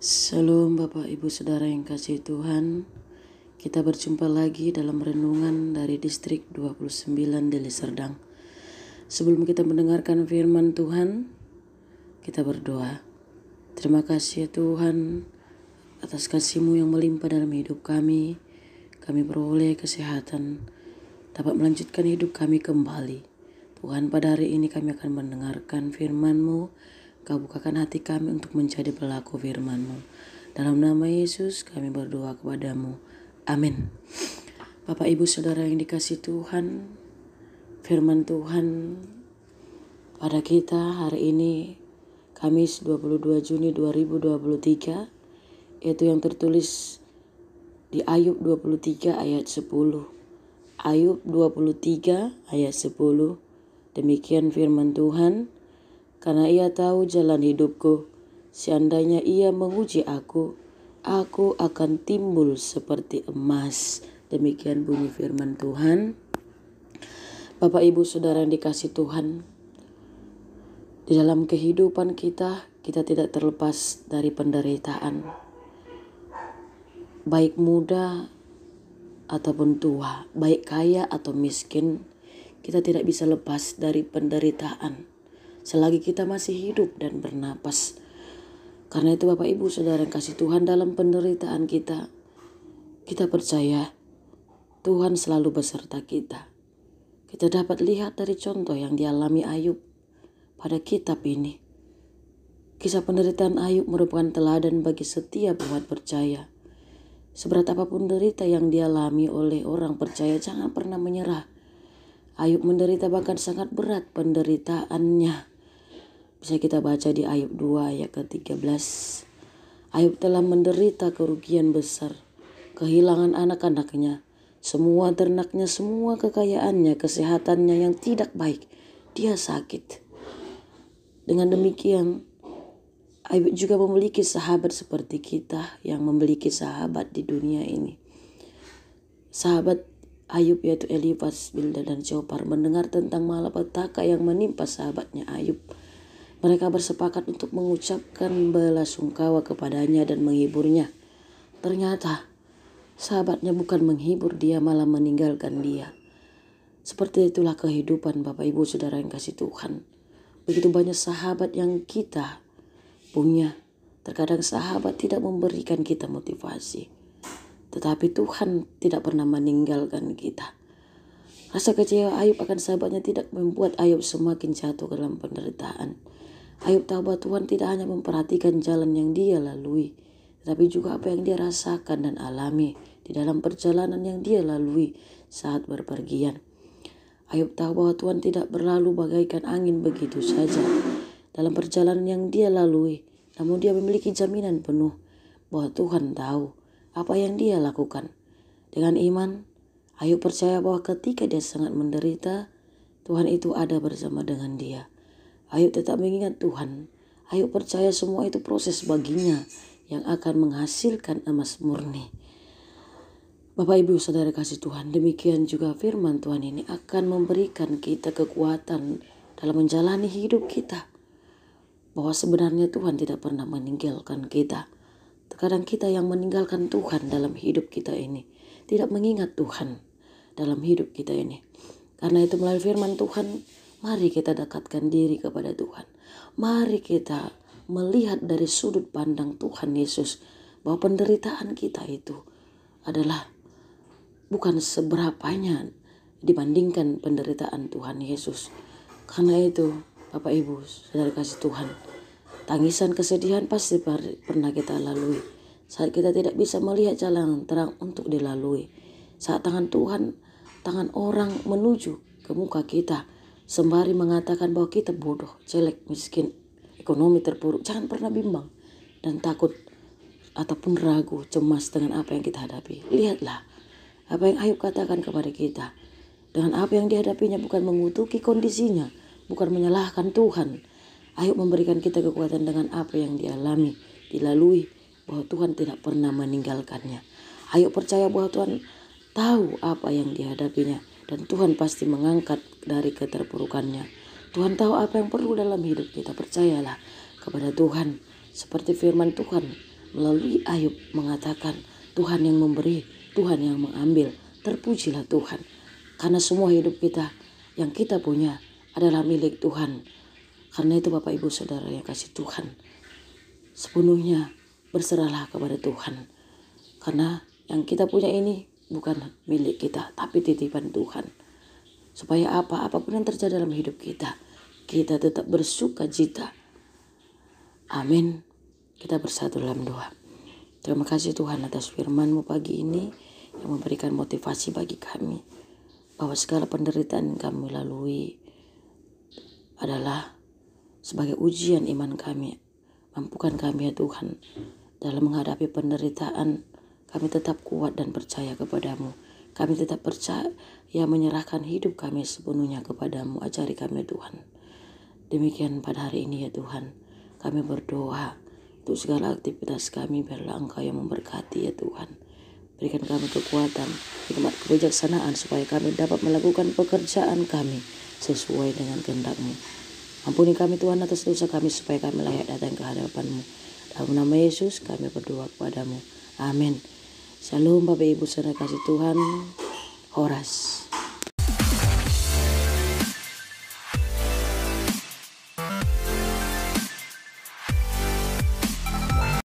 Shalom Bapak Ibu Saudara yang kasih Tuhan. Kita berjumpa lagi dalam renungan dari distrik 29 Deli Serdang. Sebelum kita mendengarkan firman Tuhan, kita berdoa. Terima kasih ya Tuhan atas kasih-Mu yang melimpah dalam hidup kami. Kami beroleh kesehatan, dapat melanjutkan hidup kami kembali. Tuhan, pada hari ini kami akan mendengarkan firman-Mu. Kau bukakan hati kami untuk menjadi pelaku firman-Mu. Dalam nama Yesus kami berdoa kepadamu. Amin. Bapak Ibu Saudara yang dikasih Tuhan, firman Tuhan pada kita hari ini Kamis 22 Juni 2023, yaitu yang tertulis di Ayub 23 ayat 10. Ayub 23 ayat 10. Demikian firman Tuhan. Karena ia tahu jalan hidupku, seandainya ia menguji aku akan timbul seperti emas. Demikian bunyi firman Tuhan. Bapak Ibu Saudara yang dikasih Tuhan, di dalam kehidupan kita tidak terlepas dari penderitaan. Baik muda ataupun tua, baik kaya atau miskin, kita tidak bisa lepas dari penderitaan selagi kita masih hidup dan bernapas. Karena itu Bapak Ibu Saudara yang kasih Tuhan, dalam penderitaan kita percaya Tuhan selalu beserta kita. Kita dapat lihat dari contoh yang dialami Ayub pada kitab ini. Kisah penderitaan Ayub merupakan teladan bagi setiap umat percaya. Seberat apapun derita yang dialami oleh orang percaya, jangan pernah menyerah. Ayub menderita, bahkan sangat berat penderitaannya. Bisa kita baca di Ayub 2 ayat ke-13. Ayub telah menderita kerugian besar, kehilangan anak-anaknya, semua ternaknya, semua kekayaannya, kesehatannya yang tidak baik. Dia sakit. Dengan demikian, Ayub juga memiliki sahabat seperti kita yang memiliki sahabat di dunia ini. Sahabat Ayub yaitu Elifaz, Bildad dan Zophar mendengar tentang malapetaka yang menimpa sahabatnya Ayub. Mereka bersepakat untuk mengucapkan belasungkawa kepadanya dan menghiburnya. Ternyata sahabatnya bukan menghibur dia, malah meninggalkan dia. Seperti itulah kehidupan Bapak Ibu Saudara yang kasih Tuhan. Begitu banyak sahabat yang kita punya. Terkadang sahabat tidak memberikan kita motivasi, tetapi Tuhan tidak pernah meninggalkan kita. Rasa kecewa Ayub akan sahabatnya tidak membuat Ayub semakin jatuh ke dalam penderitaan. Ayub tahu bahwa Tuhan tidak hanya memperhatikan jalan yang dia lalui, tetapi juga apa yang dia rasakan dan alami di dalam perjalanan yang dia lalui saat berpergian. Ayub tahu bahwa Tuhan tidak berlalu bagaikan angin begitu saja dalam perjalanan yang dia lalui, namun dia memiliki jaminan penuh bahwa Tuhan tahu apa yang dia lakukan. Dengan iman, Ayub percaya bahwa ketika dia sangat menderita, Tuhan itu ada bersama dengan dia. Ayub tetap mengingat Tuhan. Ayub percaya semua itu proses baginya yang akan menghasilkan emas murni. Bapak Ibu Saudara kasih Tuhan, demikian juga firman Tuhan ini akan memberikan kita kekuatan dalam menjalani hidup kita. Bahwa sebenarnya Tuhan tidak pernah meninggalkan kita. Terkadang kita yang meninggalkan Tuhan dalam hidup kita ini, tidak mengingat Tuhan dalam hidup kita ini. Karena itu melalui firman Tuhan, mari kita dekatkan diri kepada Tuhan. Mari kita melihat dari sudut pandang Tuhan Yesus bahwa penderitaan kita itu adalah bukan seberapanya dibandingkan penderitaan Tuhan Yesus. Karena itu Bapak Ibu Saudara kasih Tuhan, tangisan kesedihan pasti pernah kita lalui. Saat kita tidak bisa melihat jalan terang untuk dilalui. Saat tangan Tuhan, tangan orang menuju ke muka kita, sembari mengatakan bahwa kita bodoh, jelek, miskin, ekonomi terpuruk. Jangan pernah bimbang dan takut ataupun ragu, cemas dengan apa yang kita hadapi. Lihatlah apa yang Ayub katakan kepada kita. Dengan apa yang dihadapinya bukan mengutuki kondisinya, bukan menyalahkan Tuhan. Ayub memberikan kita kekuatan dengan apa yang dialami, dilalui, bahwa Tuhan tidak pernah meninggalkannya. Ayub percaya bahwa Tuhan tahu apa yang dihadapinya dan Tuhan pasti mengangkat dari keterpurukannya. Tuhan tahu apa yang perlu dalam hidup kita. Percayalah kepada Tuhan. Seperti firman Tuhan melalui Ayub mengatakan, Tuhan yang memberi, Tuhan yang mengambil. Terpujilah Tuhan. Karena semua hidup kita yang kita punya adalah milik Tuhan. Karena itu Bapak Ibu Saudara yang kasih Tuhan, sepenuhnya berserahlah kepada Tuhan. Karena yang kita punya ini bukan milik kita, tapi titipan Tuhan. Supaya apapun yang terjadi dalam hidup kita tetap bersuka cita. Amin. Kita bersatu dalam doa. Terima kasih Tuhan atas firman-Mu pagi ini yang memberikan motivasi bagi kami. Bahwa segala penderitaan yang kami lalui adalah sebagai ujian iman kami. Mampukan kami ya Tuhan dalam menghadapi penderitaan. Kami tetap kuat dan percaya kepadamu. Kami tetap percaya menyerahkan hidup kami sepenuhnya kepadamu. Ajari kami ya Tuhan. Demikian pada hari ini ya Tuhan. Kami berdoa untuk segala aktivitas kami. Biarlah Engkau yang memberkati ya Tuhan. Berikan kami kekuatan, hikmat, kebijaksanaan supaya kami dapat melakukan pekerjaan kami sesuai dengan kehendak-Mu. Ampuni kami Tuhan atas dosa kami supaya kami layak datang ke hadapan-Mu. Dalam nama Yesus kami berdoa kepadamu. Amin. Shalom Bapak Ibu Saudara kasih Tuhan. Horas.